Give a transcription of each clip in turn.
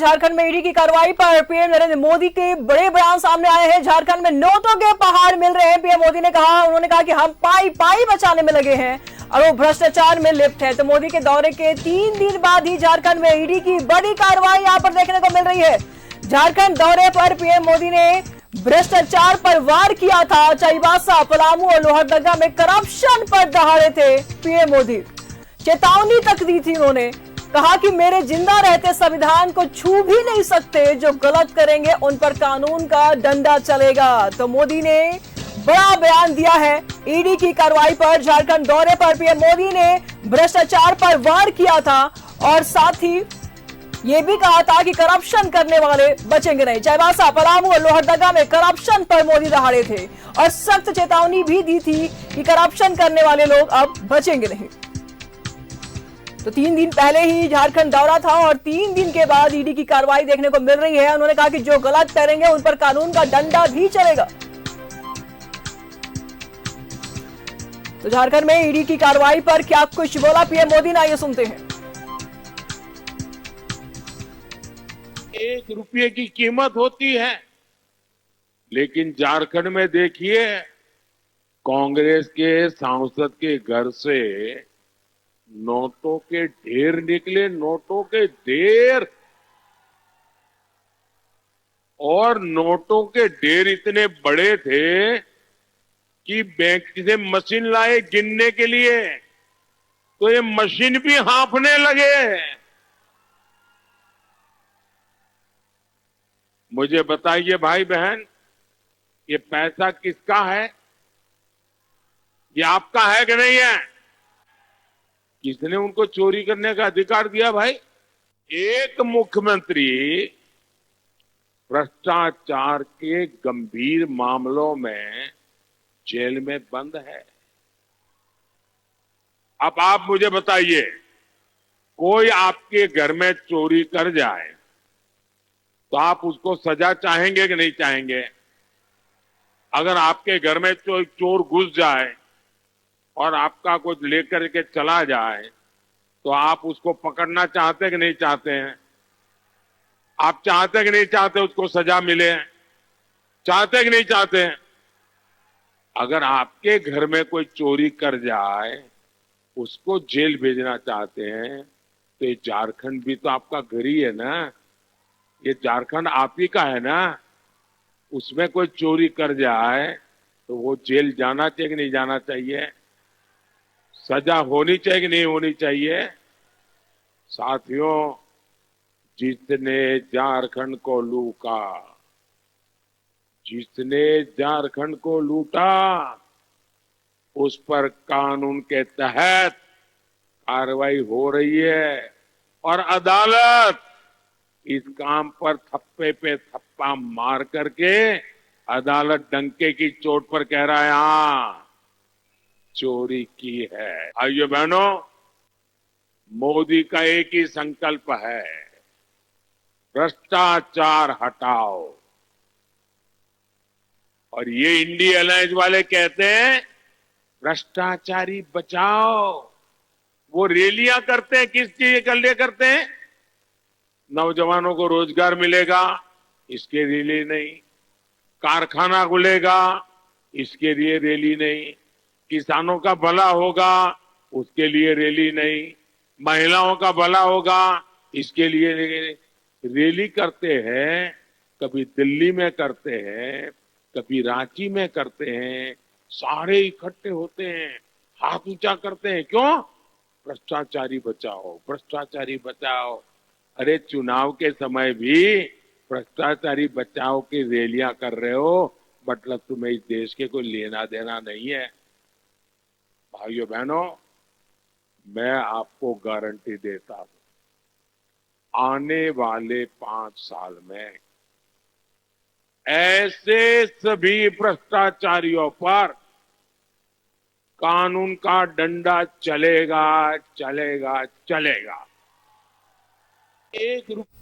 झारखंड में ईडी की कार्रवाई पर पीएम नरेंद्र मोदी के बड़े बयान सामने आए हैं। झारखंड में नोटों के पहाड़ मिल रहे हैं। पीएम मोदी ने कहा कि हम पाई पाई बचाने में लगे हैं और वो भ्रष्टाचार में लिप्त है। तो मोदी के दौरे के 3 दिन बाद ही झारखंड में ईडी की बड़ी कार्रवाई यहां पर देखने को मिल रही है। झारखंड दौरे पर पीएम मोदी ने भ्रष्टाचार पर वार किया था। चाईबासा, पलामू और लोहरदगा में करप्शन पर दहाड़े थे पीएम मोदी। चेतावनी तक दी थी उन्होंने, कहा कि मेरे जिंदा रहते संविधान को छू भी नहीं सकते, जो गलत करेंगे उन पर कानून का डंडा चलेगा। तो मोदी ने बड़ा बयान दिया है ईडी की कार्रवाई पर। झारखंड दौरे पर पीएम मोदी ने भ्रष्टाचार पर वार किया था और साथ ही ये भी कहा था कि करप्शन करने वाले बचेंगे नहीं। चाईबासा, पलामू और लोहरदगा में करप्शन पर मोदी दहाड़े थे और सख्त चेतावनी भी दी थी कि करप्शन करने वाले लोग अब बचेंगे नहीं। तो 3 दिन पहले ही झारखंड दौरा था और 3 दिन के बाद ईडी की कार्रवाई देखने को मिल रही है। उन्होंने कहा कि जो गलत करेंगे उन पर कानून का डंडा भी चलेगा। तो झारखंड में ईडी की कार्रवाई पर क्या कुछ बोला पीएम मोदी ने, आइए सुनते हैं। 1 रुपये की कीमत होती है, लेकिन झारखंड में देखिए कांग्रेस के सांसद के घर से नोटों के ढेर निकले, नोटों के ढेर। और नोटों के ढेर इतने बड़े थे कि बैंक से मशीन लाए गिनने के लिए, तो ये मशीन भी हाँफने लगे। मुझे बताइए भाई बहन, ये पैसा किसका है? ये आपका है कि नहीं है? किसने उनको चोरी करने का अधिकार दिया भाई? एक मुख्यमंत्री भ्रष्टाचार के गंभीर मामलों में जेल में बंद है। अब आप मुझे बताइए, कोई आपके घर में चोरी कर जाए तो आप उसको सजा चाहेंगे कि नहीं चाहेंगे? अगर आपके घर में चोर घुस जाए और आपका कुछ लेकर के चला जाए तो आप उसको पकड़ना चाहते कि नहीं चाहते हैं? आप चाहते कि नहीं चाहते उसको सजा मिले? चाहते कि नहीं चाहते हैं? अगर आपके घर में कोई चोरी कर जाए, उसको जेल भेजना चाहते हैं, तो ये झारखंड भी तो आपका घर ही है ना। ये झारखंड आप ही का है ना। उसमें कोई चोरी कर जाए तो वो जेल जाना चाहिए कि नहीं जाना चाहिए? सजा होनी चाहिए कि नहीं होनी चाहिए? साथियों, जिसने झारखंड को लूटा, जिसने झारखंड को लूटा, उस पर कानून के तहत कार्रवाई हो रही है और अदालत इस काम पर थप्पे पे थप्पा मार करके अदालत डंके की चोट पर कह रहा है हाँ, चोरी की है। भाइयों बहनों, मोदी का एक ही संकल्प है, भ्रष्टाचार हटाओ। और ये इंडी अलायंस वाले कहते हैं भ्रष्टाचारी बचाओ। वो रैलियां करते हैं, किस चीज के लिए करते हैं? नौजवानों को रोजगार मिलेगा, इसके रैली नहीं। कारखाना खुलेगा, इसके लिए रैली नहीं। किसानों का भला होगा, उसके लिए रैली नहीं। महिलाओं का भला होगा, इसके लिए रैली करते हैं। कभी दिल्ली में करते हैं, कभी रांची में करते हैं। सारे इकट्ठे होते हैं, हाथ ऊंचा करते हैं। क्यों? भ्रष्टाचारी बचाओ, भ्रष्टाचारी बचाओ। अरे चुनाव के समय भी भ्रष्टाचारी बचाओ की रैलियां कर रहे हो, मतलब तुम्हें इस देश के कोई लेना देना नहीं है। भाइयों बहनों, मैं आपको गारंटी देता हूं, आने वाले 5 साल में ऐसे सभी भ्रष्टाचारियों पर कानून का डंडा चलेगा, चलेगा, चलेगा। 1 रुपये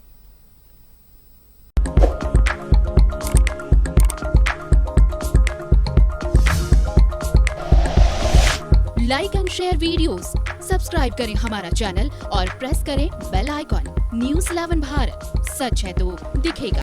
like and share videos, subscribe करें हमारा चैनल और प्रेस करें बेल आइकॉन। न्यूज़ 11 भारत, सच है तो दिखेगा।